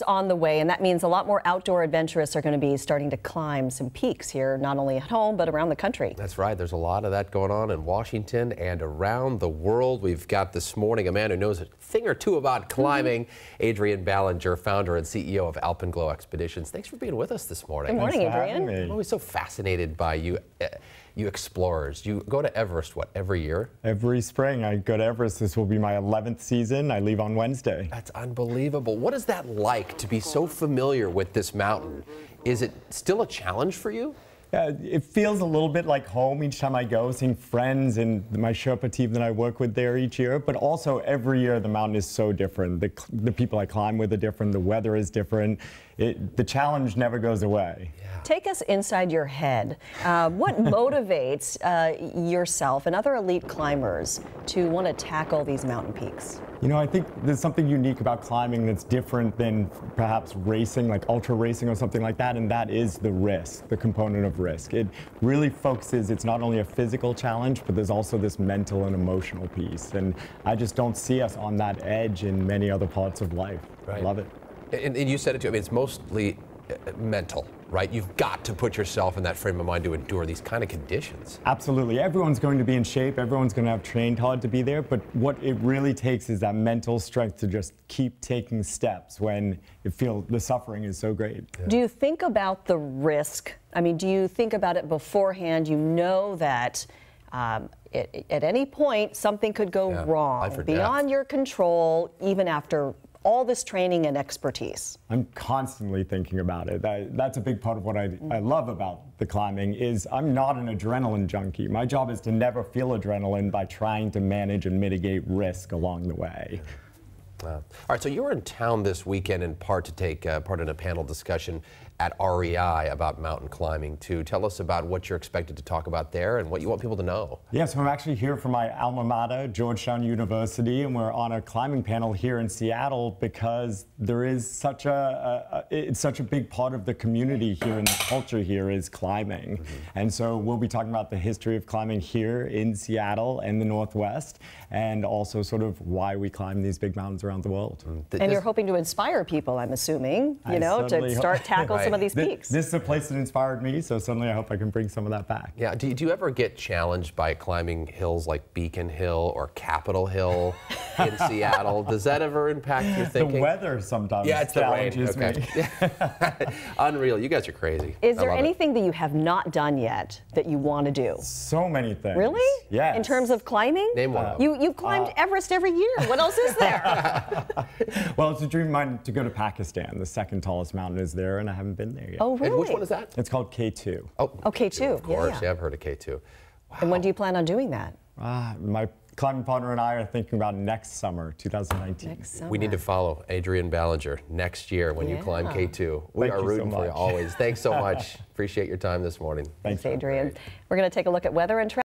On the way, and that means a lot more outdoor adventurists are going to be starting to climb some peaks here, not only at home but around the country. That's right. There's a lot of that going on in Washington and around the world. We've got this morning a man who knows a thing or two about climbing, Adrian Ballinger, founder and CEO of Alpenglow Expeditions. Thanks for being with us this morning. Good morning, Adrian. I'm always so fascinated by you. You explorers. You go to Everest, what, every year? Every spring I go to Everest. This will be my 11th season. I leave on Wednesday. That's unbelievable. What is that like to be so familiar with this mountain? Is it still a challenge for you? It feels a little bit like home each time I go, seeing friends and my Sherpa team that I work with there each year. But also every year the mountain is so different. The people I climb with are different. The weather is different. The challenge never goes away. Yeah. Take us inside your head. What motivates yourself and other elite climbers to want to tackle these mountain peaks? You know, I think there's something unique about climbing that's different than perhaps racing, like ultra racing or something like that, and that is the risk, the component of risk. It really focuses, it's not only a physical challenge, but there's also this mental and emotional piece. And I just don't see us on that edge in many other parts of life. Right. I love it. And you said it too, I mean, it's mostly mental, right? You've got to put yourself in that frame of mind to endure these kind of conditions. Absolutely. Everyone's going to be in shape. Everyone's going to have trained hard to be there. But what it really takes is that mental strength to just keep taking steps when you feel the suffering is so great. Yeah. Do you think about the risk? I mean, do you think about it beforehand? You know that at any point something could go wrong, beyond your control, even after all this training and expertise. I'm constantly thinking about it. That's a big part of what I love about the climbing is I'm not an adrenaline junkie. My job is to never feel adrenaline by trying to manage and mitigate risk along the way. All right, so you were in town this weekend in part to take part in a panel discussion at REI about mountain climbing too. Tell us about what you're expected to talk about there and what you want people to know. Yeah, so I'm actually here for my alma mater, Georgetown University, and we're on a climbing panel here in Seattle because there is such it's such a big part of the community here and the culture here is climbing. And so we'll be talking about the history of climbing here in Seattle and the Northwest, and also sort of why we climb these big mountains around the world. And you're hoping to inspire people, I'm assuming, you know, to start tackle some of these peaks. This is a place that inspired me, so suddenly I hope I can bring some of that back. Yeah, do you ever get challenged by climbing hills like Beacon Hill or Capitol Hill in Seattle? Does that ever impact your thinking? The weather sometimes challenges me. Unreal, you guys are crazy. Is there anything that you have not done yet that you want to do? So many things. Really? Yes. In terms of climbing? Name one. You've climbed Everest every year. What else is there? Well, it's a dream of mine to go to Pakistan. The second tallest mountain is there, and I haven't been there yet. Oh, really? And which one is that? It's called K2. Oh, K2. Of course, yeah, I've heard of K2. Wow. And when do you plan on doing that? My climbing partner and I are thinking about next summer, 2019. Next summer. We need to follow Adrian Ballinger next year when you climb K2. We are rooting for you always. Thanks so much. Appreciate your time this morning. Thanks, Adrian. We're going to take a look at weather and traffic.